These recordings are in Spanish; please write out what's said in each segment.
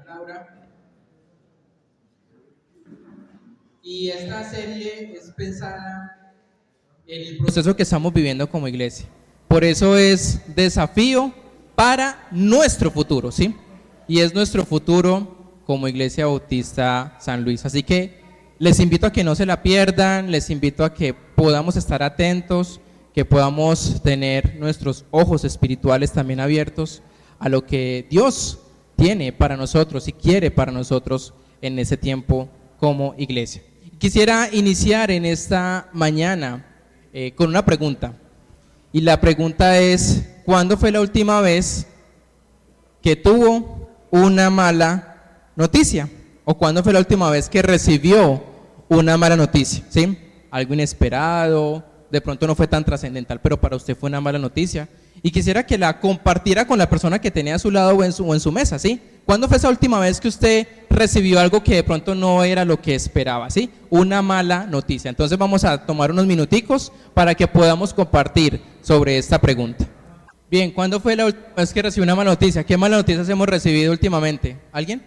Laura. Y esta serie es pensada en el proceso que estamos viviendo como iglesia. Por eso es desafío para nuestro futuro, ¿sí? Y es nuestro futuro como Iglesia Bautista San Luis. Así que les invito a que no se la pierdan, les invito a que podamos estar atentos, que podamos tener nuestros ojos espirituales también abiertos a lo que Dios tiene para nosotros y quiere para nosotros en ese tiempo como iglesia. Quisiera iniciar en esta mañana con una pregunta. Y la pregunta es, ¿cuándo fue la última vez que tuvo una mala noticia? ¿O cuándo fue la última vez que recibió una mala noticia? ¿Sí? Algo inesperado, de pronto no fue tan trascendental, pero para usted fue una mala noticia. Y quisiera que la compartiera con la persona que tenía a su lado o en su mesa, ¿sí? ¿Cuándo fue esa última vez que usted recibió algo que de pronto no era lo que esperaba, ¿sí? Una mala noticia. Entonces vamos a tomar unos minuticos para que podamos compartir sobre esta pregunta. Bien, ¿cuándo fue la última vez que recibió una mala noticia? ¿Qué malas noticias hemos recibido últimamente? ¿Alguien?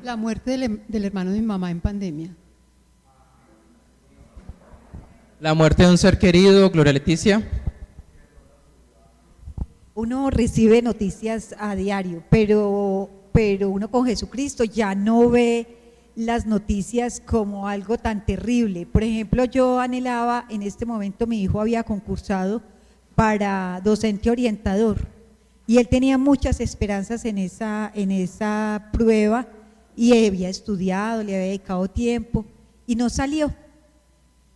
La muerte del hermano de mi mamá en pandemia. La muerte de un ser querido, Gloria Leticia. Uno recibe noticias a diario, pero uno con Jesucristo ya no ve las noticias como algo tan terrible. Por ejemplo, yo anhelaba, en este momento mi hijo había concursado para docente orientador y él tenía muchas esperanzas en esa prueba y había estudiado, le había dedicado tiempo y no salió.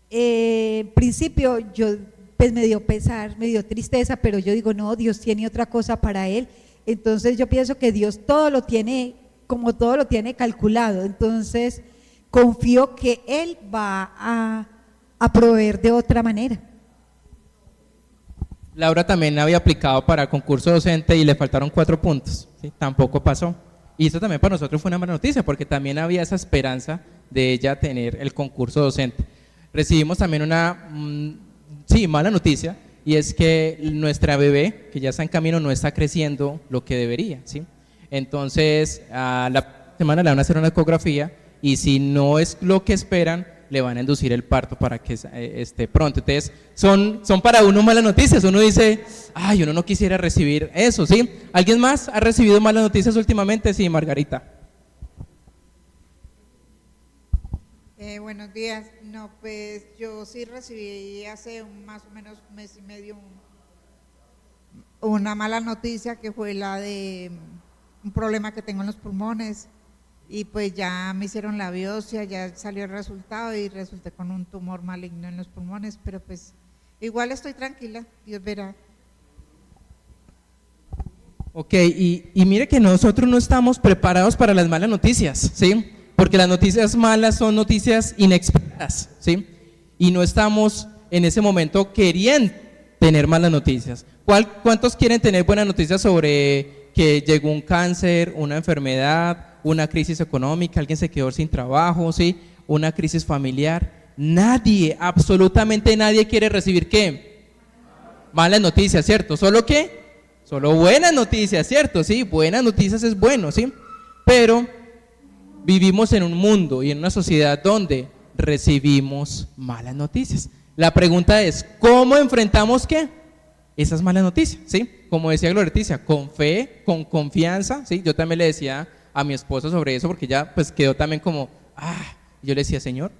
En principio yo pues me dio pesar, me dio tristeza, pero yo digo, no, Dios tiene otra cosa para él. Entonces yo pienso que Dios todo lo tiene, como todo lo tiene calculado. Entonces confío que Él va a proveer de otra manera. Laura también había aplicado para concurso docente y le faltaron 4 puntos, ¿sí? Tampoco pasó. Y eso también para nosotros fue una mala noticia, porque también había esa esperanza de ella tener el concurso docente. Recibimos también una mala noticia, y es que nuestra bebé, que ya está en camino, no está creciendo lo que debería, ¿sí? Entonces, a la semana le van a hacer una ecografía y si no es lo que esperan, le van a inducir el parto para que esté pronto. Entonces, son para uno malas noticias. Uno dice, ay, uno no quisiera recibir eso, ¿sí? ¿Alguien más ha recibido malas noticias últimamente? Sí, Margarita. Buenos días. No, pues yo sí recibí hace más o menos un mes y medio una mala noticia, que fue la de un problema que tengo en los pulmones, y pues ya me hicieron la biopsia, ya salió el resultado y resulté con un tumor maligno en los pulmones, pero pues igual estoy tranquila, Dios verá. Ok, y mire que nosotros no estamos preparados para las malas noticias, ¿sí? Porque las noticias malas son noticias inesperadas, ¿sí? Y no estamos en ese momento queriendo tener malas noticias. ¿Cuántos quieren tener buenas noticias sobre que llegó un cáncer, una enfermedad, una crisis económica, alguien se quedó sin trabajo, ¿sí? Una crisis familiar? Nadie, absolutamente nadie quiere recibir ¿qué? Malas noticias, ¿cierto? ¿Solo qué? Solo buenas noticias, ¿cierto? Sí, buenas noticias es bueno, ¿sí? Pero vivimos en un mundo y en una sociedad donde recibimos malas noticias. La pregunta es, ¿cómo enfrentamos qué? Esas malas noticias, ¿sí? Como decía Gloria Leticia, con fe, con confianza, ¿sí? Yo también le decía a mi esposa sobre eso, porque ya pues quedó también como, yo le decía, Señor,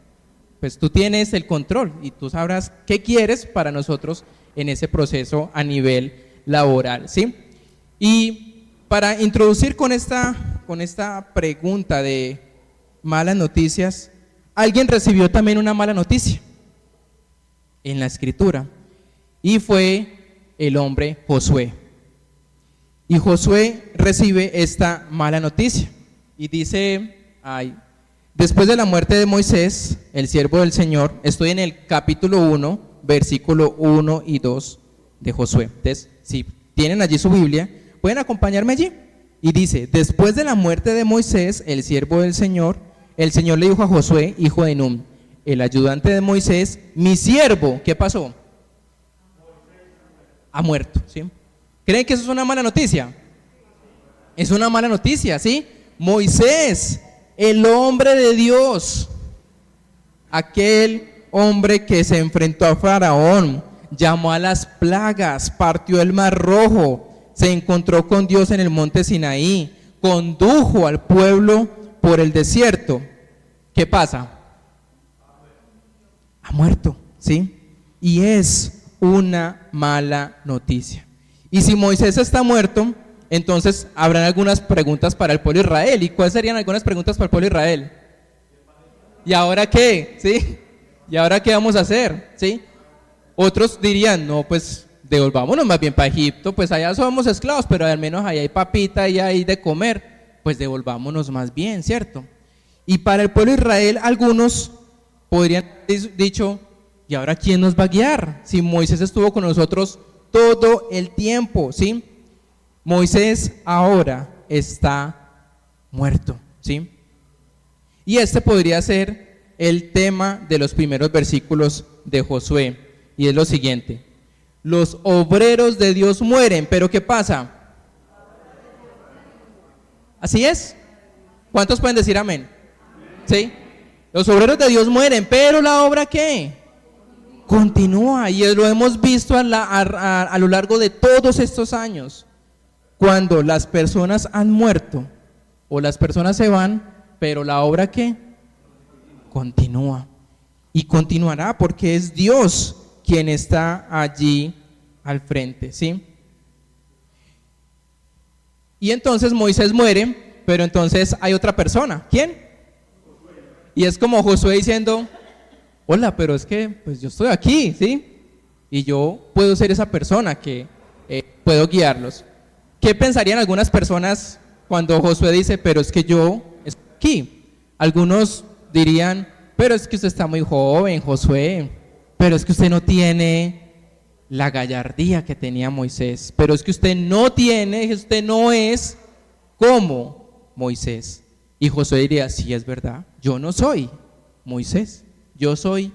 pues tú tienes el control y tú sabrás qué quieres para nosotros en ese proceso a nivel laboral, ¿sí? Y para introducir con esta pregunta de malas noticias, alguien recibió también una mala noticia en la escritura y fue el hombre Josué. Y Josué recibe esta mala noticia y dice, después de la muerte de Moisés, el siervo del Señor, estoy en el capítulo 1, versículo 1 y 2 de Josué. Entonces, si tienen allí su Biblia, pueden acompañarme allí. Y dice, después de la muerte de Moisés, el siervo del Señor, el Señor le dijo a Josué, hijo de Nun, el ayudante de Moisés, mi siervo, ¿qué pasó? Ha muerto, ¿sí? ¿Creen que eso es una mala noticia? Es una mala noticia, ¿sí? Moisés, el hombre de Dios, aquel hombre que se enfrentó a Faraón, llamó a las plagas, partió el mar Rojo, se encontró con Dios en el monte Sinaí, condujo al pueblo por el desierto. ¿Qué pasa? Ha muerto, ¿sí? Y es una mala noticia. Y si Moisés está muerto, entonces habrán algunas preguntas para el pueblo de Israel. ¿Y cuáles serían algunas preguntas para el pueblo de Israel? ¿Y ahora qué? ¿Sí? ¿Y ahora qué vamos a hacer? ¿Sí? Otros dirían, no, pues devolvámonos más bien para Egipto, pues allá somos esclavos, pero al menos allá hay papita y hay de comer, pues devolvámonos más bien, ¿cierto? Y para el pueblo de Israel, algunos podrían haber dicho, ¿y ahora quién nos va a guiar? Si Moisés estuvo con nosotros todo el tiempo, ¿sí? Moisés ahora está muerto, ¿sí? Y este podría ser el tema de los primeros versículos de Josué, y es lo siguiente: los obreros de Dios mueren, pero ¿qué pasa? ¿Así es? ¿Cuántos pueden decir amén? ¿Sí? Los obreros de Dios mueren, pero la obra ¿qué? Continúa, y lo hemos visto a lo largo de todos estos años. Cuando las personas han muerto o las personas se van, pero la obra ¿qué? Continúa, y continuará porque es Dios quien está allí al frente, ¿sí? Y entonces Moisés muere, pero entonces hay otra persona. ¿Quién? Y es como Josué diciendo, hola, pero es que pues yo estoy aquí, ¿sí? Y yo puedo ser esa persona que puedo guiarlos. ¿Qué pensarían algunas personas cuando Josué dice, pero es que yo estoy aquí? Algunos dirían, pero es que usted está muy joven, Josué, pero es que usted no tiene la gallardía que tenía Moisés, pero es que usted no es como Moisés. Y Josué diría, sí, es verdad, yo no soy Moisés, yo soy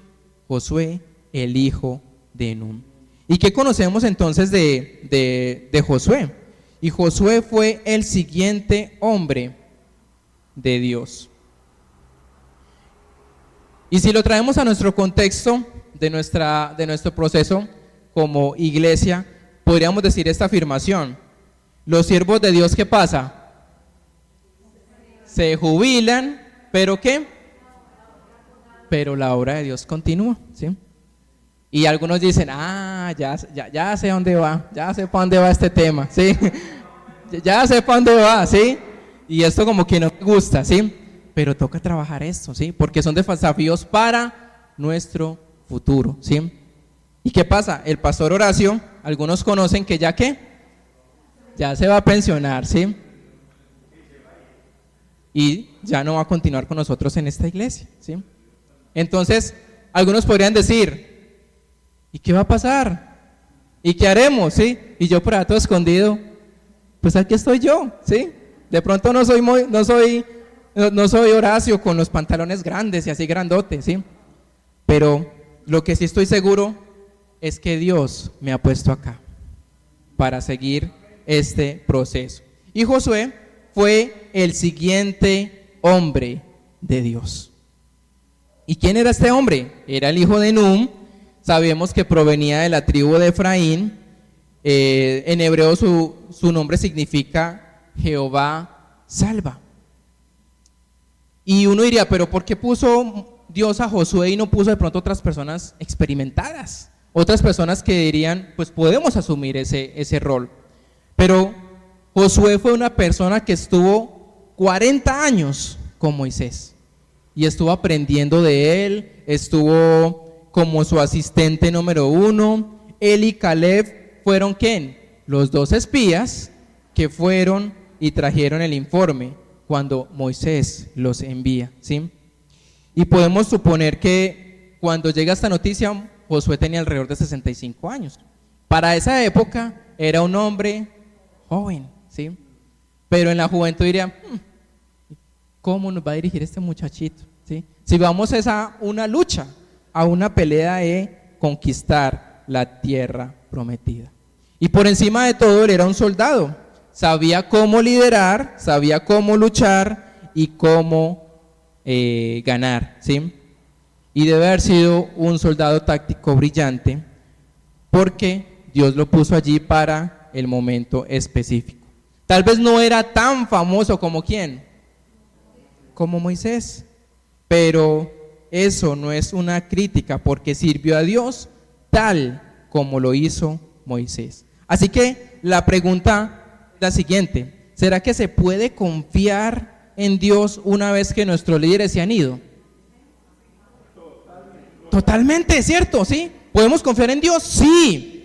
Josué, el hijo de Nun. ¿Y qué conocemos entonces de Josué? Y Josué fue el siguiente hombre de Dios. Y si lo traemos a nuestro contexto de nuestro proceso como iglesia, podríamos decir esta afirmación: los siervos de Dios, ¿qué pasa? Se jubilan, ¿pero qué? Pero la obra de Dios continúa, ¿sí? Y algunos dicen, ya sé dónde va, ya sé para dónde va este tema, ¿sí? Ya sé para dónde va, ¿sí? Y esto como que no me gusta, ¿sí? Pero toca trabajar esto, ¿sí? Porque son desafíos para nuestro futuro, ¿sí? ¿Y qué pasa? El pastor Horacio, algunos conocen que ya ¿qué? Ya se va a pensionar, ¿sí? Y ya no va a continuar con nosotros en esta iglesia, ¿sí? Entonces, algunos podrían decir, ¿y qué va a pasar? ¿Y qué haremos? ¿Sí? Y yo por ahí todo escondido, pues aquí estoy yo, ¿sí? De pronto no soy Horacio con los pantalones grandes y así grandotes, ¿sí? Pero lo que sí estoy seguro es que Dios me ha puesto acá para seguir este proceso. Y Josué fue el siguiente hombre de Dios. ¿Y quién era este hombre? Era el hijo de Nun. Sabemos que provenía de la tribu de Efraín. En hebreo su nombre significa Jehová salva. Y uno diría, pero ¿por qué puso Dios a Josué y no puso de pronto otras personas experimentadas? Otras personas que dirían, pues podemos asumir ese rol. Pero Josué fue una persona que estuvo 40 años con Moisés y estuvo aprendiendo de él, estuvo como su asistente número 1. Él y Caleb fueron ¿quién? Los 2 espías que fueron y trajeron el informe cuando Moisés los envía, ¿sí? Y podemos suponer que cuando llega esta noticia, Josué tenía alrededor de 65 años. Para esa época era un hombre joven, ¿sí? Pero en la juventud diría, ¿cómo nos va a dirigir este muchachito? ¿Sí? Si vamos a una lucha, a una pelea de conquistar la tierra prometida. Y por encima de todo, él era un soldado. sabía cómo liderar, sabía cómo luchar y cómo ganar, ¿sí? Y debe haber sido un soldado táctico brillante porque Dios lo puso allí para el momento específico. Tal vez no era tan famoso como ¿quién? Como Moisés, pero eso no es una crítica porque sirvió a Dios tal como lo hizo Moisés. Así que la pregunta es la siguiente: ¿será que se puede confiar en Dios una vez que nuestros líderes se han ido? Totalmente, ¿cierto? ¿Sí? ¿Podemos confiar en Dios? Sí.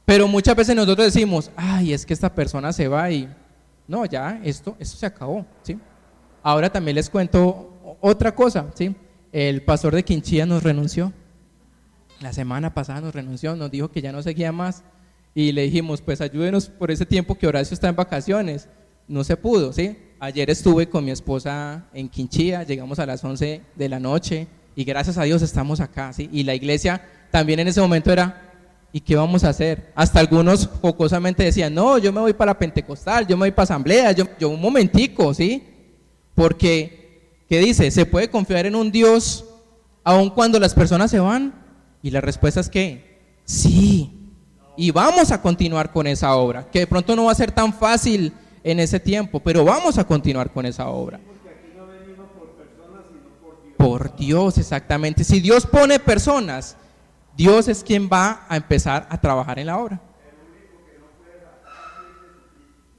Pero muchas veces nosotros decimos, ay, es que esta persona se va y no, ya, esto se acabó, ¿sí? Ahora también les cuento otra cosa, ¿sí? El pastor de Quinchía nos renunció. La semana pasada nos renunció, nos dijo que ya no seguía más y le dijimos, pues ayúdenos por ese tiempo que Horacio está en vacaciones. No se pudo, ¿sí? Ayer estuve con mi esposa en Quinchía, llegamos a las 11 de la noche y gracias a Dios estamos acá, ¿sí? Y la iglesia también en ese momento era, ¿y qué vamos a hacer? Hasta algunos jocosamente decían, no, yo me voy para Pentecostal, yo me voy para Asamblea, yo un momentico, ¿sí? Porque, ¿qué dice? ¿Se puede confiar en un Dios aun cuando las personas se van? Y la respuesta es que sí, y vamos a continuar con esa obra, que de pronto no va a ser tan fácil en ese tiempo, pero vamos a continuar con esa obra. Por Dios, exactamente. Si Dios pone personas, Dios es quien va a empezar a trabajar en la obra.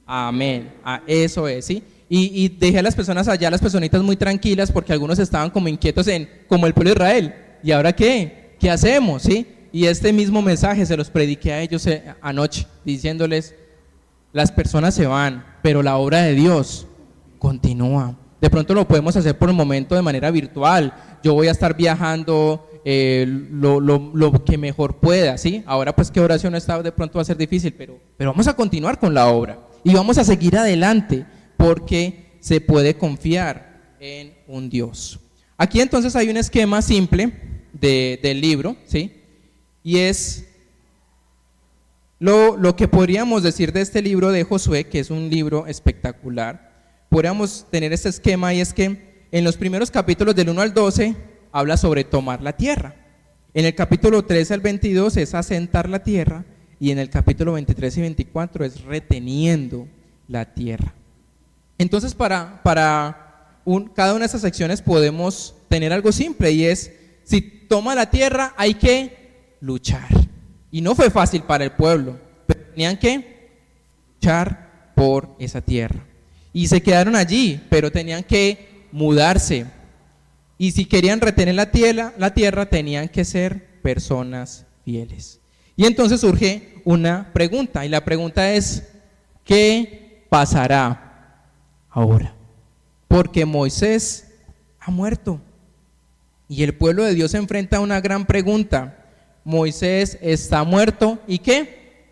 Amén. Eso es, ¿sí? Y dejé a las personas allá, las personitas muy tranquilas, porque algunos estaban como inquietos como el pueblo de Israel. ¿Y ahora qué? ¿Qué hacemos? ¿Sí? Y este mismo mensaje se los prediqué a ellos anoche, diciéndoles, las personas se van, pero la obra de Dios continúa. De pronto lo podemos hacer por el momento de manera virtual. Yo voy a estar viajando lo que mejor pueda, ¿sí? Ahora pues que oración está, de pronto va a ser difícil, pero vamos a continuar con la obra y vamos a seguir adelante porque se puede confiar en un Dios. Aquí entonces hay un esquema simple del libro, ¿sí? Y es lo que podríamos decir de este libro de Josué, que es un libro espectacular. Podríamos tener este esquema y es que en los primeros capítulos del 1 al 12 habla sobre tomar la tierra. En el capítulo 13 al 22 es asentar la tierra y en el capítulo 23 y 24 es reteniendo la tierra. Entonces cada una de estas secciones podemos tener algo simple y es, si toma la tierra hay que luchar. Y no fue fácil para el pueblo, pero tenían que luchar por esa tierra. Y se quedaron allí, pero tenían que mudarse. Y si querían retener la tierra, tenían que ser personas fieles. Y entonces surge una pregunta, y la pregunta es, ¿qué pasará ahora? Porque Moisés ha muerto. Y el pueblo de Dios se enfrenta a una gran pregunta. Moisés está muerto, ¿y qué?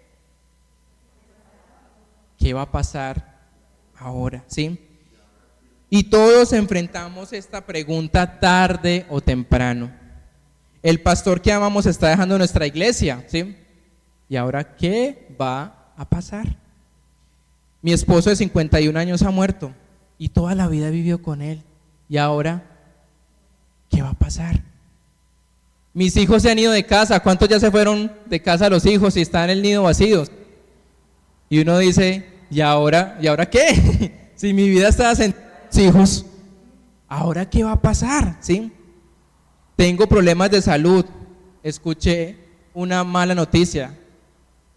¿Qué va a pasar ahora? ¿Sí? Y todos enfrentamos esta pregunta tarde o temprano. El pastor que amamos está dejando nuestra iglesia, ¿sí? ¿Y ahora qué va a pasar? Mi esposo de 51 años ha muerto y toda la vida vivió con él. ¿Y ahora qué va a pasar? Mis hijos se han ido de casa. ¿Cuántos ya se fueron de casa los hijos y están en el nido vacíos? Y uno dice, ¿y ahora qué? Si mi vida estaba sentada en los hijos, ¿ahora qué va a pasar? ¿Sí? Tengo problemas de salud. Escuché una mala noticia.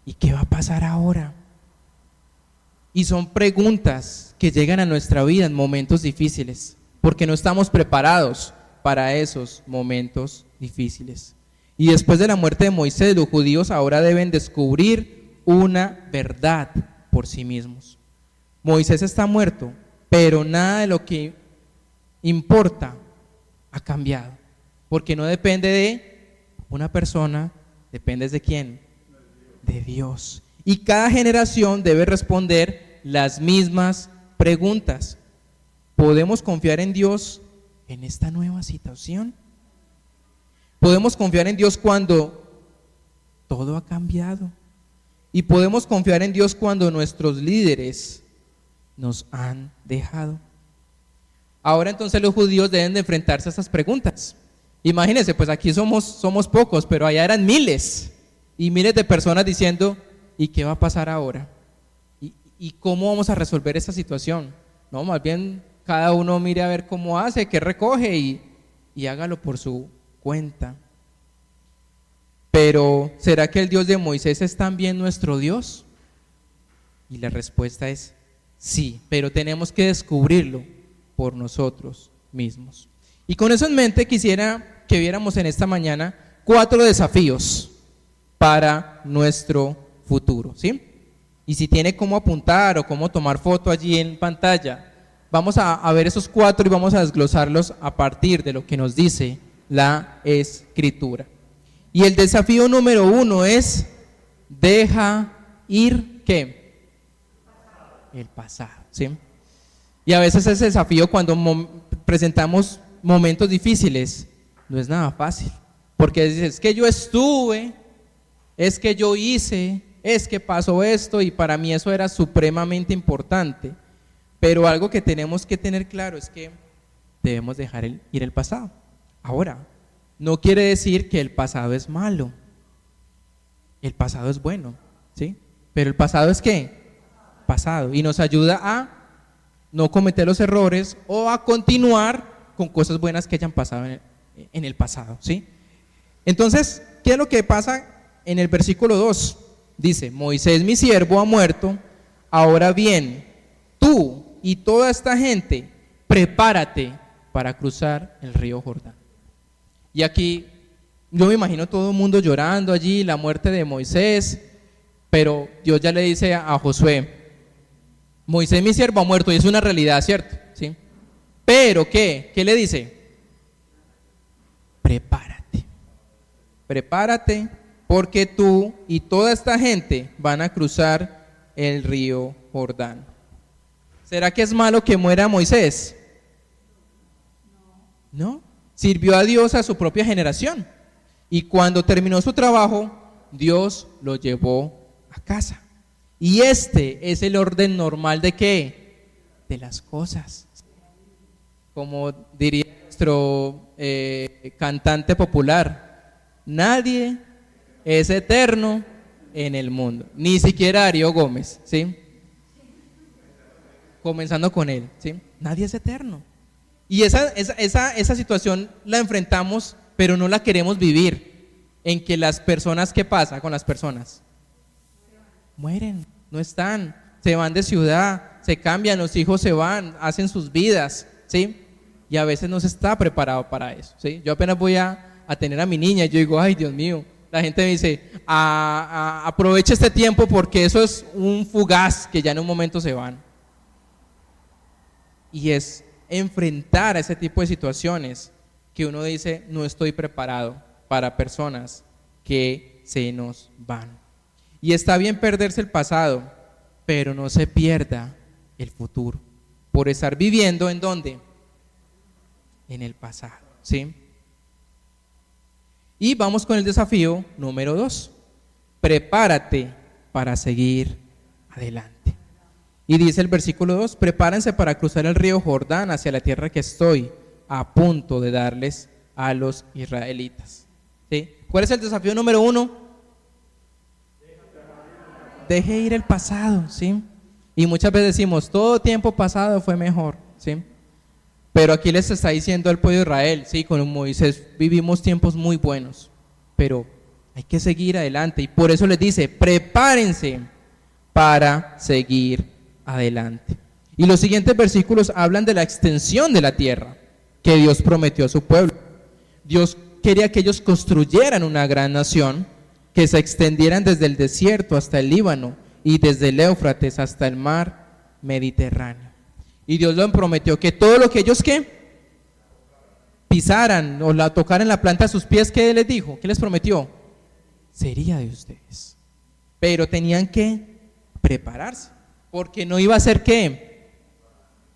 ¿Y qué va a pasar ahora? Y son preguntas que llegan a nuestra vida en momentos difíciles, porque no estamos preparados para esos momentos difíciles. Y después de la muerte de Moisés, los judíos ahora deben descubrir una verdad por sí mismos. Moisés está muerto, pero nada de lo que importa ha cambiado, porque no depende de una persona, depende de quién, de Dios. Y cada generación debe responder las mismas preguntas. ¿Podemos confiar en Dios en esta nueva situación? ¿Podemos confiar en Dios cuando todo ha cambiado? Y podemos confiar en Dios cuando nuestros líderes nos han dejado. Ahora entonces los judíos deben de enfrentarse a estas preguntas. Imagínense, pues aquí somos pocos, pero allá eran miles y miles de personas diciendo, ¿y qué va a pasar ahora? ¿Y cómo vamos a resolver esta situación? No, más bien cada uno mire a ver cómo hace, qué recoge y hágalo por su cuenta. Pero, ¿será que el Dios de Moisés es también nuestro Dios? Y la respuesta es sí, pero tenemos que descubrirlo por nosotros mismos. Y con eso en mente quisiera que viéramos en esta mañana 4 desafíos para nuestro futuro, ¿sí? Y si tiene cómo apuntar o cómo tomar foto allí en pantalla, vamos a ver esos 4 y vamos a desglosarlos a partir de lo que nos dice la Escritura. Y el desafío número 1 es, deja ir, ¿qué? El pasado, ¿sí? Y a veces ese desafío cuando presentamos momentos difíciles, no es nada fácil, porque dices, es que yo estuve, es que yo hice, es que pasó esto y para mí eso era supremamente importante, pero algo que tenemos que tener claro es que debemos dejar ir el pasado. Ahora, no quiere decir que el pasado es malo, el pasado es bueno, ¿sí? Pero el pasado es ¿qué? Pasado, y nos ayuda a no cometer los errores o a continuar con cosas buenas que hayan pasado en el pasado, ¿sí? Entonces, ¿qué es lo que pasa en el versículo 2? Dice, Moisés mi siervo ha muerto, ahora bien, tú y toda esta gente, prepárate para cruzar el río Jordán. Y aquí yo me imagino todo el mundo llorando allí, la muerte de Moisés, pero Dios ya le dice a Josué, Moisés mi siervo ha muerto, y es una realidad, ¿cierto? ¿Sí? Pero ¿qué? ¿Qué le dice? Prepárate, porque tú y toda esta gente van a cruzar el río Jordán. ¿Será que es malo que muera Moisés? No, sirvió a Dios a su propia generación, y cuando terminó su trabajo, Dios lo llevó a casa. Y este es el orden normal ¿de qué? De las cosas. Como diría nuestro cantante popular, nadie es eterno en el mundo, ni siquiera Darío Gómez, ¿sí? Comenzando con él, ¿sí? Nadie es eterno. Y esa situación la enfrentamos, pero no la queremos vivir, en que las personas, ¿qué pasa con las personas? Mueren, no están, se van de ciudad, se cambian, los hijos se van, hacen sus vidas, ¿sí? Y a veces no se está preparado para eso, ¿sí? Yo apenas voy a tener a mi niña y yo digo, ay Dios mío, la gente me dice, aprovecha este tiempo porque eso es un fugaz que ya en un momento se van. Y es enfrentar a ese tipo de situaciones que uno dice, no estoy preparado para personas que se nos van. Y está bien perderse el pasado, pero no se pierda el futuro, por estar viviendo ¿en dónde? En el pasado, ¿sí? Y vamos con el desafío número 2. Prepárate para seguir adelante. Y dice el versículo 2, prepárense para cruzar el río Jordán hacia la tierra que estoy a punto de darles a los israelitas. ¿Sí? ¿Cuál es el desafío número 1? Deje ir el pasado, ¿sí? Y muchas veces decimos, todo tiempo pasado fue mejor, ¿sí? Pero aquí les está diciendo al pueblo de Israel, sí, con Moisés vivimos tiempos muy buenos, pero hay que seguir adelante. Y por eso les dice, prepárense para seguir adelante. Y los siguientes versículos hablan de la extensión de la tierra que Dios prometió a su pueblo. Dios quería que ellos construyeran una gran nación, que se extendieran desde el desierto hasta el Líbano y desde el Éufrates hasta el mar Mediterráneo. Y Dios les prometió que todo lo que ellos ¿qué? Pisaran o la tocaran en la planta de sus pies, ¿qué les dijo? ¿Qué les prometió? Sería de ustedes. Pero tenían que prepararse, porque no iba a ser ¿qué?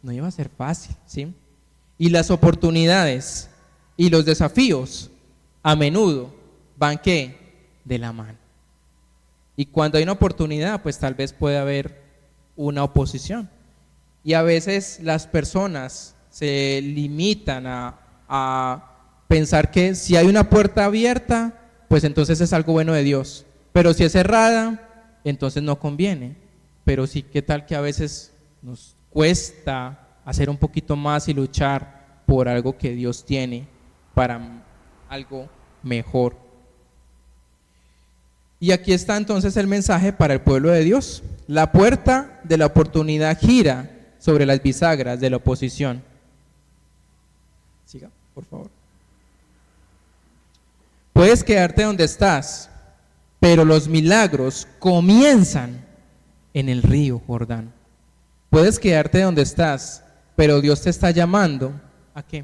No iba a ser fácil, ¿sí? Y las oportunidades y los desafíos a menudo van ¿qué? De la mano. Y cuando hay una oportunidad, pues tal vez puede haber una oposición. Y a veces las personas se limitan a pensar que si hay una puerta abierta, pues entonces es algo bueno de Dios. Pero si es cerrada, entonces no conviene. Pero sí, ¿qué tal que a veces nos cuesta hacer un poquito más y luchar por algo que Dios tiene para algo mejor? Y aquí está entonces el mensaje para el pueblo de Dios. La puerta de la oportunidad gira sobre las bisagras de la oposición. Siga, por favor. Puedes quedarte donde estás, pero los milagros comienzan en el río Jordán. Puedes quedarte donde estás, pero Dios te está llamando ¿a qué?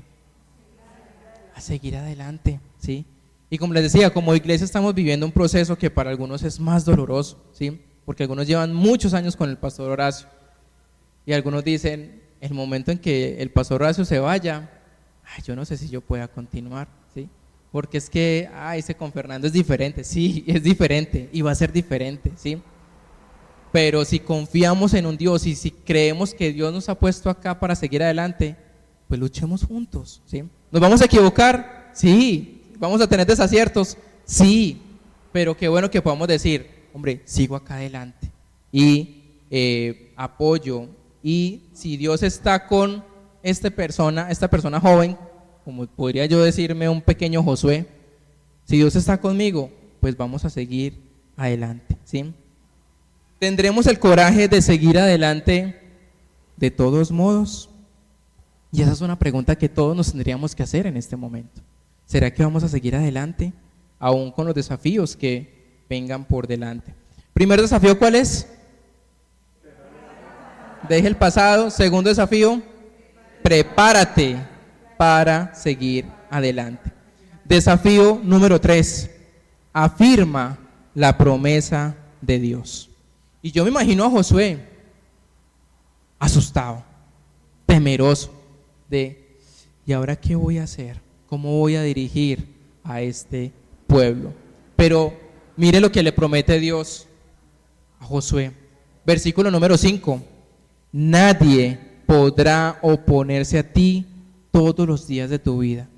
A seguir adelante, ¿sí? Y como les decía, como iglesia estamos viviendo un proceso que para algunos es más doloroso, ¿sí? Porque algunos llevan muchos años con el pastor Horacio y algunos dicen, el momento en que el pastor Horacio se vaya, ay, yo no sé si yo pueda continuar, ¿sí? Porque es que, ese con Fernando es diferente, sí, es diferente y va a ser diferente, ¿sí? Pero si confiamos en un Dios y si creemos que Dios nos ha puesto acá para seguir adelante, pues luchemos juntos, ¿sí? ¿Nos vamos a equivocar? Sí. ¿Vamos a tener desaciertos? Sí. Pero qué bueno que podamos decir, hombre, sigo acá adelante y apoyo. Y si Dios está con esta persona joven, como podría yo decirme un pequeño Josué, si Dios está conmigo, pues vamos a seguir adelante, ¿sí? ¿Tendremos el coraje de seguir adelante de todos modos? Y esa es una pregunta que todos nos tendríamos que hacer en este momento. ¿Será que vamos a seguir adelante, aún con los desafíos que vengan por delante? Primer desafío, ¿cuál es? Deje el pasado. Segundo desafío, prepárate para seguir adelante. Desafío número 3, afirma la promesa de Dios. Y yo me imagino a Josué asustado, temeroso de, ¿y ahora qué voy a hacer? ¿Cómo voy a dirigir a este pueblo? Pero mire lo que le promete Dios a Josué. Versículo número 5. Nadie podrá oponerse a ti todos los días de tu vida.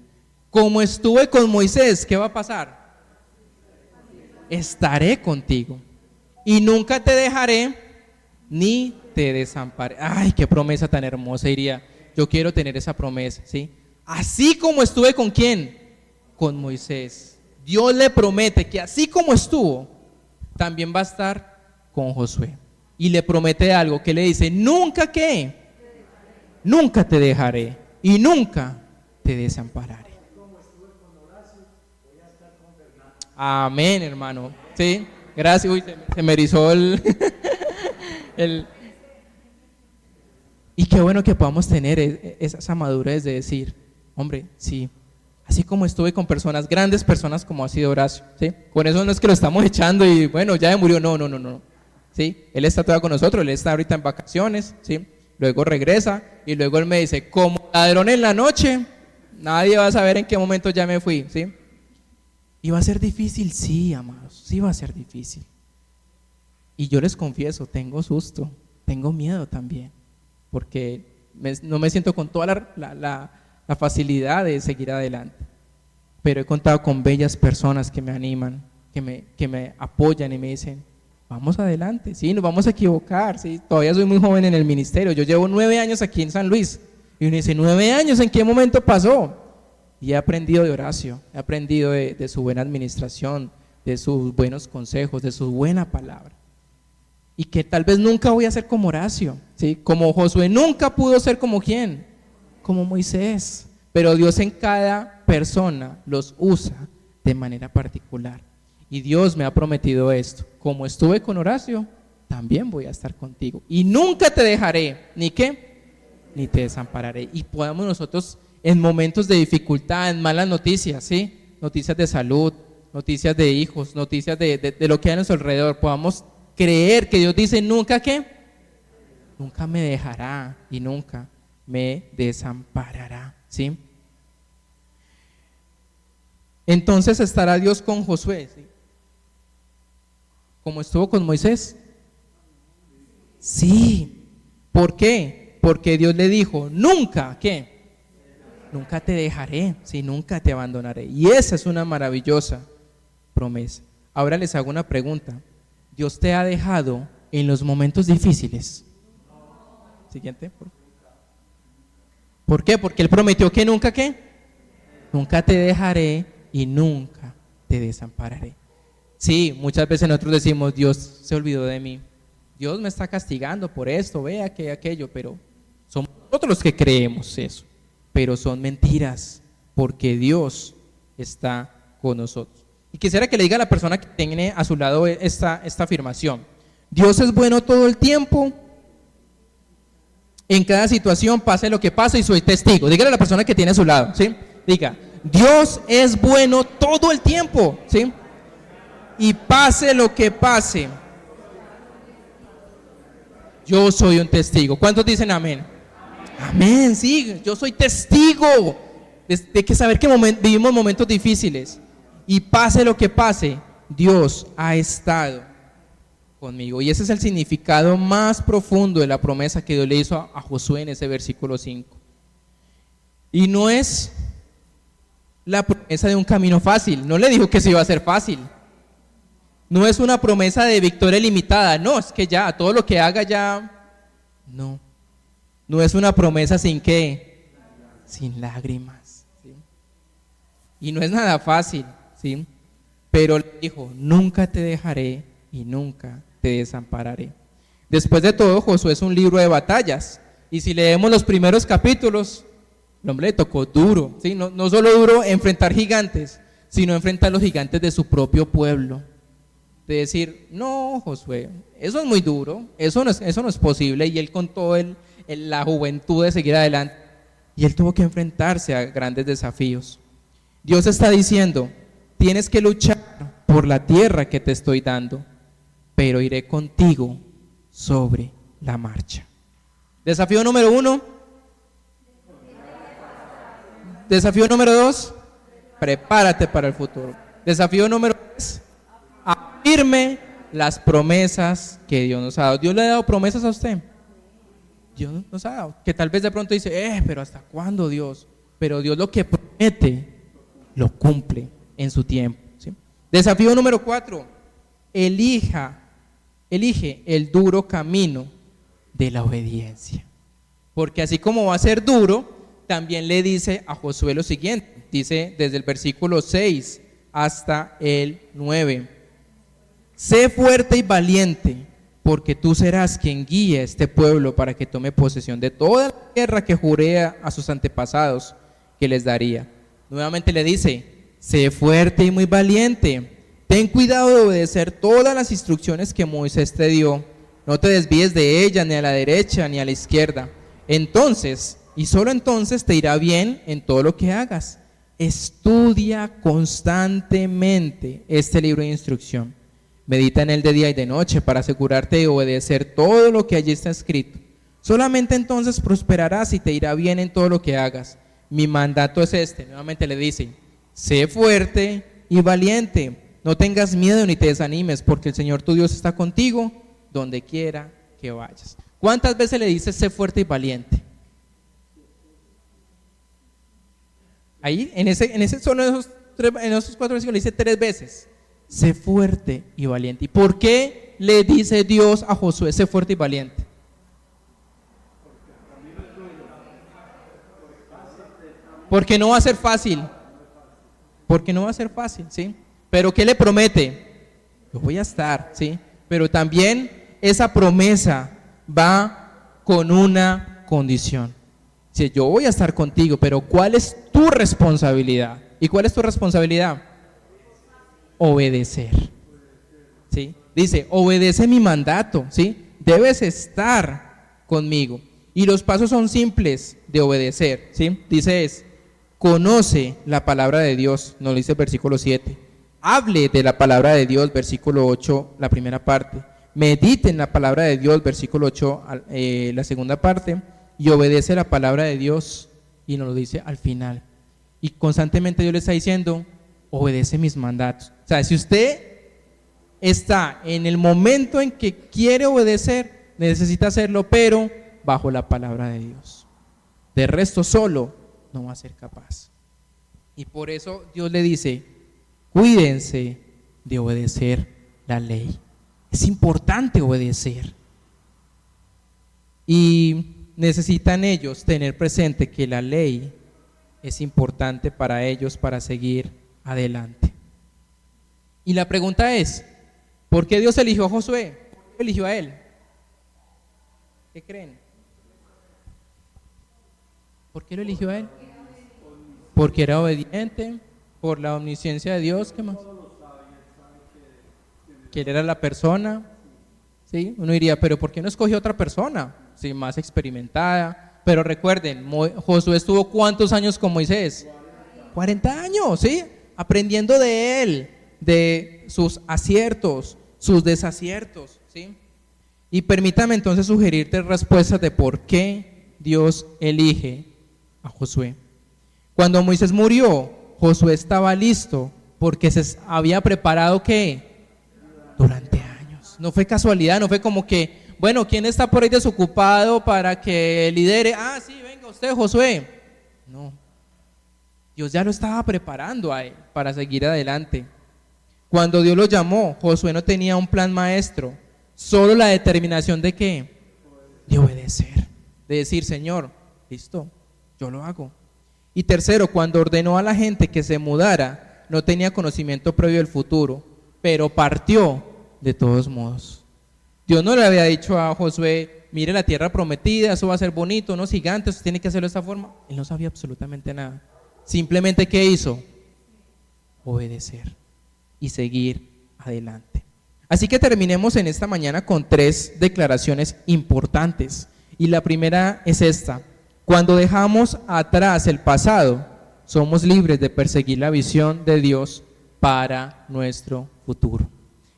Como estuve con Moisés, ¿qué va a pasar? Estaré contigo y nunca te dejaré ni te desampararé. Ay, qué promesa tan hermosa, diría. Yo quiero tener esa promesa, ¿sí? Así como estuve con ¿quién? Con Moisés. Dios le promete que así como estuvo, también va a estar con Josué. Y le promete algo que le dice, nunca ¿qué? Nunca te dejaré y nunca te desampararé. Amén, hermano. Sí, gracias. Uy, se me erizó el Y qué bueno que podamos tener esa madurez de decir, hombre, sí, así como estuve con personas, grandes personas como ha sido Horacio, ¿sí? Con eso no es que lo estamos echando y bueno, ya murió, no, ¿sí? Él está todavía con nosotros, él está ahorita en vacaciones, ¿sí? Luego regresa y luego él me dice, como ladrón en la noche, nadie va a saber en qué momento ya me fui, ¿sí? Y va a ser difícil, sí, amados, sí va a ser difícil. Y yo les confieso, tengo susto, tengo miedo también, porque no me siento con toda la facilidad de seguir adelante. Pero he contado con bellas personas que me animan, que me apoyan y me dicen, vamos adelante, sí, nos vamos a equivocar, sí, todavía soy muy joven en el ministerio, yo llevo 9 años aquí en San Luis, y uno dice, 9 años, ¿en qué momento pasó? Y he aprendido de Horacio, he aprendido de su buena administración, de sus buenos consejos, de su buena palabra. Y que tal vez nunca voy a ser como Horacio, ¿sí? Como Josué nunca pudo ser como ¿quién? Como Moisés. Pero Dios en cada persona los usa de manera particular. Y Dios me ha prometido esto. Como estuve con Horacio, también voy a estar contigo. Y nunca te dejaré, ¿ni qué? Ni te desampararé. Y podamos nosotros en momentos de dificultad, en malas noticias, ¿sí? Noticias de salud, noticias de hijos, noticias de lo que hay a nuestro alrededor, podamos creer que Dios dice nunca ¿qué? Nunca me dejará y nunca me desamparará, ¿sí? Entonces estará Dios con Josué, ¿sí? como estuvo con Moisés? Sí. ¿Por qué? Porque Dios le dijo, nunca, ¿qué? Nunca te dejaré, sí, nunca te abandonaré. Y esa es una maravillosa promesa. Ahora les hago una pregunta. ¿Dios te ha dejado en los momentos difíciles? Siguiente. ¿Por qué? Porque Él prometió que nunca, ¿qué? Nunca te dejaré y nunca te desampararé. Sí, muchas veces nosotros decimos, Dios se olvidó de mí. Dios me está castigando por esto, vea que aquello, pero somos nosotros los que creemos eso. Pero son mentiras, porque Dios está con nosotros. Y quisiera que le diga a la persona que tiene a su lado esta afirmación. Dios es bueno todo el tiempo, en cada situación, pase lo que pase, y soy testigo. Dígale a la persona que tiene a su lado, ¿sí? Diga, Dios es bueno todo el tiempo, ¿sí? Y pase lo que pase, yo soy un testigo. ¿Cuántos dicen amén? Amén, sí, yo soy testigo de que saber que vivimos momentos difíciles, y pase lo que pase, Dios ha estado conmigo. Y ese es el significado más profundo de la promesa que Dios le hizo a Josué en ese versículo 5. Y no es la promesa de un camino fácil, no le dijo que se iba a hacer fácil. No es una promesa de victoria limitada, no, es que ya, todo lo que haga ya, no. No es una promesa sin qué, sin lágrimas, ¿sí? Y no es nada fácil, ¿sí? Pero le dijo, nunca te dejaré y nunca te desampararé. Después de todo, Josué es un libro de batallas, y si leemos los primeros capítulos, el hombre le tocó duro, ¿sí? No solo duro enfrentar gigantes, sino enfrentar los gigantes de su propio pueblo. De decir, no, Josué, eso es muy duro, eso no es posible, y él con toda la juventud de seguir adelante, y él tuvo que enfrentarse a grandes desafíos. Dios está diciendo, tienes que luchar por la tierra que te estoy dando, pero iré contigo sobre la marcha. Desafío número 1. Desafío número 2, prepárate para el futuro. Desafío número 3, afirme las promesas que Dios nos ha dado. ¿Dios le ha dado promesas a usted? Dios nos ha dado. Que tal vez de pronto dice, pero ¿hasta cuándo, Dios? Pero Dios lo que promete, lo cumple en su tiempo, ¿sí? Desafío número 4, elige el duro camino de la obediencia. Porque así como va a ser duro, también le dice a Josué lo siguiente. Dice desde el versículo 6 hasta el 9. Sé fuerte y valiente, porque tú serás quien guíe a este pueblo para que tome posesión de toda la tierra que juré a sus antepasados que les daría. Nuevamente le dice, sé fuerte y muy valiente. Ten cuidado de obedecer todas las instrucciones que Moisés te dio. No te desvíes de ellas, ni a la derecha ni a la izquierda. Entonces, y solo entonces, te irá bien en todo lo que hagas. Estudia constantemente este libro de instrucción. Medita en él de día y de noche para asegurarte de obedecer todo lo que allí está escrito. Solamente entonces prosperarás y te irá bien en todo lo que hagas. Mi mandato es este. Nuevamente le dice, sé fuerte y valiente. No tengas miedo ni te desanimes, porque el Señor tu Dios está contigo donde quiera que vayas. ¿Cuántas veces le dices sé fuerte y valiente? Ahí, en esos 4 versículos le dice 3 veces, sé fuerte y valiente. ¿Y por qué le dice Dios a Josué sé fuerte y valiente? Porque no va a ser fácil. Porque no va a ser fácil, ¿sí? Pero ¿qué le promete? Yo voy a estar, ¿sí? Pero también esa promesa va con una condición. Si yo voy a estar contigo, pero ¿cuál es tu responsabilidad? ¿Y cuál es tu responsabilidad? Obedecer, ¿sí? Dice, obedece mi mandato, ¿sí? Debes estar conmigo. Y los pasos son simples de obedecer, ¿sí? Dice conoce la palabra de Dios, nos lo dice el versículo 7. Hable de la palabra de Dios, versículo 8, la primera parte. Medite en la palabra de Dios, versículo 8, la segunda parte. Y obedece la palabra de Dios, y nos lo dice al final. Y constantemente Dios le está diciendo, obedece mis mandatos. O sea, si usted está en el momento en que quiere obedecer, necesita hacerlo, pero bajo la palabra de Dios. De resto solo no va a ser capaz. Y por eso Dios le dice, cuídense de obedecer la ley. Es importante obedecer. Y necesitan ellos tener presente que la ley es importante para ellos para seguir adelante. Y la pregunta es, ¿por qué Dios eligió a Josué? ¿Por qué eligió a él? ¿Qué creen? ¿Por qué lo eligió a él? Porque era obediente, por la omnisciencia de Dios, ¿qué más? Que él era la persona, ¿sí? Uno diría, pero ¿por qué no escogió otra persona? Sí, más experimentada. Pero recuerden, Josué estuvo ¿cuántos años con Moisés? 40 años, ¿sí? Aprendiendo de él, de sus aciertos, sus desaciertos, ¿sí? Y permítame entonces sugerirte respuestas de por qué Dios elige a Josué. Cuando Moisés murió, Josué estaba listo porque se había preparado ¿qué? Durante años. No fue casualidad, no fue como que, bueno, ¿quién está por ahí desocupado para que lidere? Ah, sí, venga usted, Josué. No, Dios ya lo estaba preparando a él para seguir adelante. Cuando Dios lo llamó, Josué no tenía un plan maestro, solo la determinación de ¿qué? De obedecer, de decir, Señor, listo, yo lo hago. Y tercero, cuando ordenó a la gente que se mudara, no tenía conocimiento previo del futuro, pero partió de todos modos. Dios no le había dicho a Josué, mire la tierra prometida, eso va a ser bonito, unos gigantes, tiene que hacerlo de esta forma. Él no sabía absolutamente nada. Simplemente, ¿qué hizo? Obedecer y seguir adelante. Así que terminemos en esta mañana con 3 declaraciones importantes. Y la primera es esta: cuando dejamos atrás el pasado, somos libres de perseguir la visión de Dios para nuestro futuro.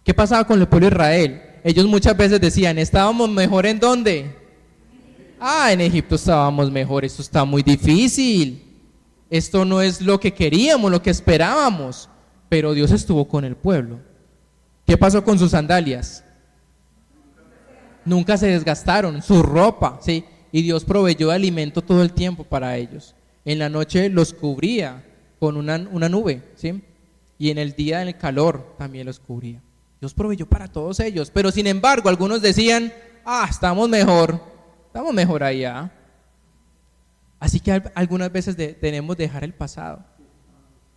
¿Qué pasaba con el pueblo de Israel? Ellos muchas veces decían, ¿estábamos mejor en dónde? En Egipto estábamos mejor, esto está muy difícil, esto no es lo que queríamos, lo que esperábamos, pero Dios estuvo con el pueblo. ¿Qué pasó con sus sandalias? Nunca se desgastaron, su ropa, ¿sí? Y Dios proveyó alimento todo el tiempo para ellos. En la noche los cubría con una nube, ¿sí? Y en el día del calor también los cubría. Dios proveyó para todos ellos, pero sin embargo algunos decían, estamos mejor allá. Así que algunas veces tenemos que dejar el pasado.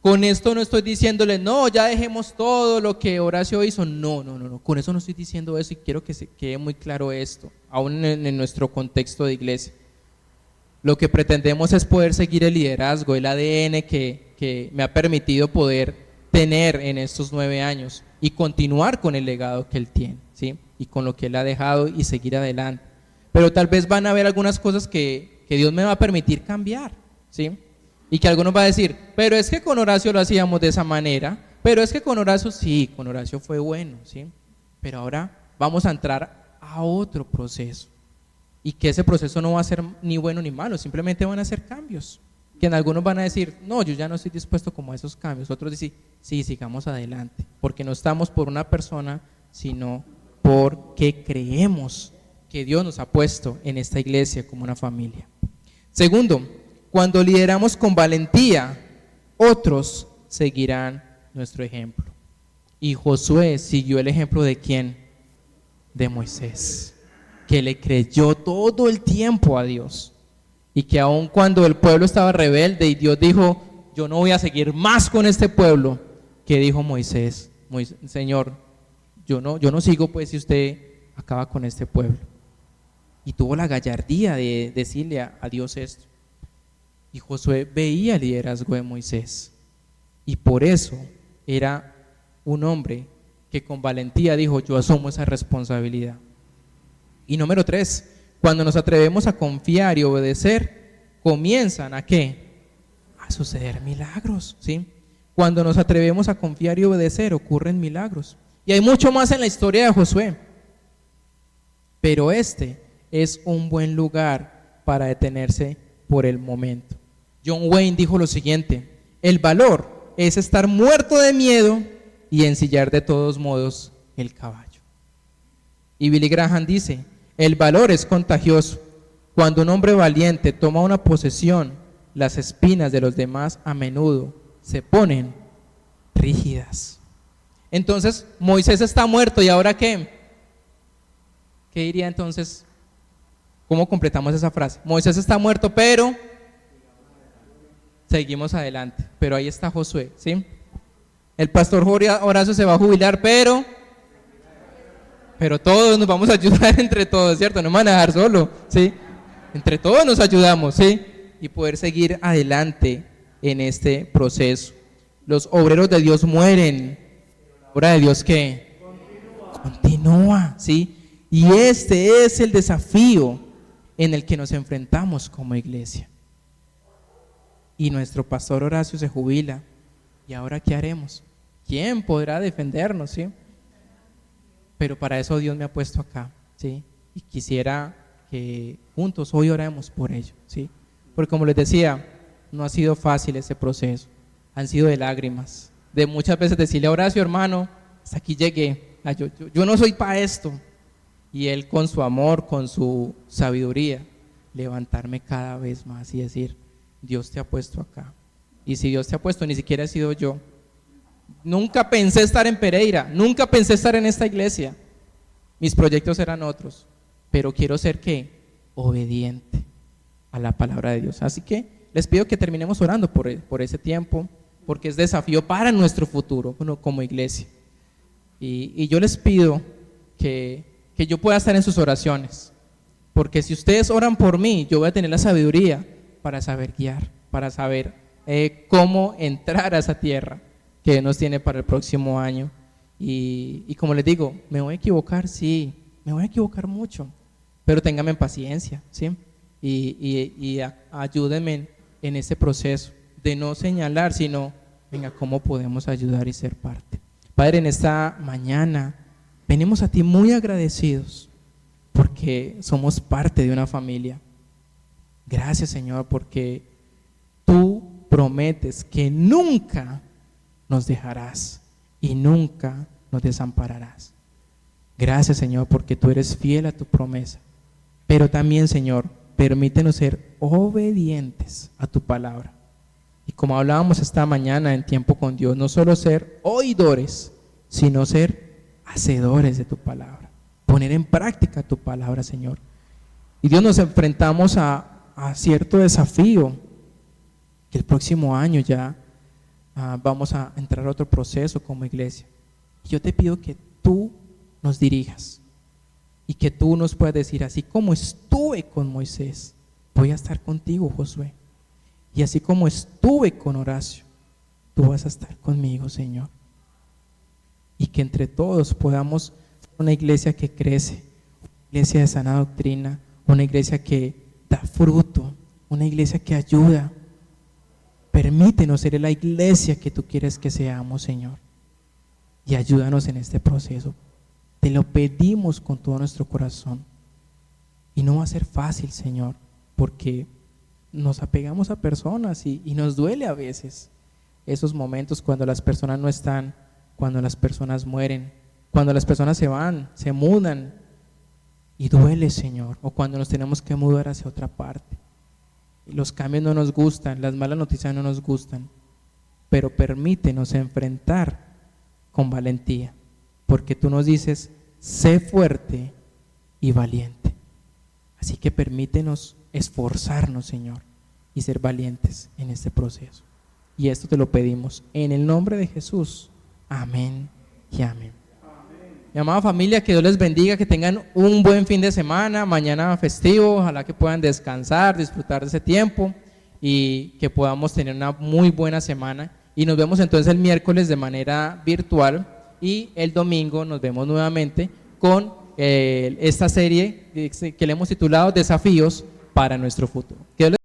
Con esto no estoy diciéndole, no, ya dejemos todo lo que Horacio hizo. No, con eso no estoy diciendo eso, y quiero que se quede muy claro esto, aún en nuestro contexto de iglesia. Lo que pretendemos es poder seguir el liderazgo, el ADN que me ha permitido poder tener en estos 9 años y continuar con el legado que él tiene, ¿sí? Y con lo que él ha dejado y seguir adelante. Pero tal vez van a haber algunas cosas que Dios me va a permitir cambiar, ¿sí? Y que algunos van a decir, pero es que con Horacio lo hacíamos de esa manera, pero es que con Horacio sí, con Horacio fue bueno, ¿sí? Pero ahora vamos a entrar a otro proceso, y que ese proceso no va a ser ni bueno ni malo, simplemente van a ser cambios, que en algunos van a decir, no, yo ya no estoy dispuesto como a esos cambios, otros dicen, sí, sigamos adelante, porque no estamos por una persona, sino porque creemos que Dios nos ha puesto en esta iglesia como una familia. Segundo, cuando lideramos con valentía, otros seguirán nuestro ejemplo. Y Josué siguió el ejemplo ¿de quién? De Moisés, que le creyó todo el tiempo a Dios, y que aun cuando el pueblo estaba rebelde y Dios dijo, yo no voy a seguir más con este pueblo, ¿qué dijo Moisés? Señor, yo no sigo pues si usted acaba con este pueblo. Y tuvo la gallardía de decirle a Dios esto. Y Josué veía el liderazgo de Moisés, y por eso era un hombre que con valentía dijo, yo asumo esa responsabilidad. Y número 3, cuando nos atrevemos a confiar y obedecer, comienzan ¿a qué? A suceder milagros, ¿sí? Cuando nos atrevemos a confiar y obedecer, ocurren milagros. Y hay mucho más en la historia de Josué, pero este es un buen lugar para detenerse por el momento. John Wayne dijo lo siguiente: el valor es estar muerto de miedo y ensillar de todos modos el caballo. Y Billy Graham dice, el valor es contagioso. Cuando un hombre valiente toma una posesión, las espinas de los demás a menudo se ponen rígidas. Entonces, Moisés está muerto, ¿y ahora qué? ¿Qué diría entonces? ¿Cómo completamos esa frase? Moisés está muerto, pero seguimos adelante. Pero ahí está Josué, ¿sí? El pastor Horacio se va a jubilar, pero todos nos vamos a ayudar entre todos, ¿cierto? No me van a dejar solo, ¿sí? Entre todos nos ayudamos, ¿sí? Y poder seguir adelante en este proceso. Los obreros de Dios mueren, la obra de Dios ¿qué? Continúa, ¿sí? Y este es el desafío en el que nos enfrentamos como iglesia. Y nuestro pastor Horacio se jubila. ¿Y ahora qué haremos? ¿Quién podrá defendernos, sí? Pero para eso Dios me ha puesto acá, ¿sí? Y quisiera que juntos hoy oremos por ello, ¿sí? Porque como les decía, no ha sido fácil ese proceso. Han sido de lágrimas, de muchas veces decirle a Horacio, hermano, hasta aquí llegué, yo no soy para esto. Y él con su amor, con su sabiduría, levantarme cada vez más y decir, Dios te ha puesto acá. Y si Dios te ha puesto, ni siquiera he sido yo. Nunca pensé estar en Pereira, nunca pensé estar en esta iglesia. Mis proyectos eran otros, pero quiero ser ¿qué? Obediente a la palabra de Dios. Así que les pido que terminemos orando por ese tiempo, porque es desafío para nuestro futuro como iglesia. Y yo les pido que yo pueda estar en sus oraciones, porque si ustedes oran por mí, yo voy a tener la sabiduría para saber guiar, para saber cómo entrar a esa tierra que nos tiene para el próximo año. Y como les digo, me voy a equivocar, sí, me voy a equivocar mucho, pero ténganme paciencia, ¿sí? Y ayúdenme en ese proceso de no señalar, sino, venga, ¿cómo podemos ayudar y ser parte? Padre, en esta mañana venimos a ti muy agradecidos porque somos parte de una familia. Gracias, Señor, porque tú prometes que nunca nos dejarás y nunca nos desampararás. Gracias, Señor, porque tú eres fiel a tu promesa. Pero también, Señor, permítenos ser obedientes a tu palabra. Y como hablábamos esta mañana en Tiempo con Dios, no solo ser oidores, sino ser hacedores de tu palabra, poner en práctica tu palabra, Señor. Y Dios, nos enfrentamos a cierto desafío, que el próximo año ya vamos a entrar a otro proceso como iglesia. Y yo te pido que tú nos dirijas y que tú nos puedas decir, así como estuve con Moisés, voy a estar contigo, Josué, y así como estuve con Horacio, tú vas a estar conmigo, Señor. Y que entre todos podamos ser una iglesia que crece, una iglesia de sana doctrina, una iglesia que da fruto, una iglesia que ayuda. Permítenos ser la iglesia que tú quieres que seamos, Señor, y ayúdanos en este proceso. Te lo pedimos con todo nuestro corazón. Y no va a ser fácil, Señor, porque nos apegamos a personas y nos duele a veces esos momentos cuando las personas no están, cuando las personas mueren, cuando las personas se van, se mudan, y duele, Señor, o cuando nos tenemos que mudar hacia otra parte. Y los cambios no nos gustan, las malas noticias no nos gustan, pero permítenos enfrentar con valentía, porque tú nos dices, sé fuerte y valiente. Así que permítenos esforzarnos, Señor, y ser valientes en este proceso. Y esto te lo pedimos en el nombre de Jesús. Amén y amén. Mi amada familia, que Dios les bendiga, que tengan un buen fin de semana, mañana festivo, ojalá que puedan descansar, disfrutar de ese tiempo y que podamos tener una muy buena semana. Y nos vemos entonces el miércoles de manera virtual y el domingo nos vemos nuevamente con esta serie que le hemos titulado Desafíos para nuestro futuro. Que Dios les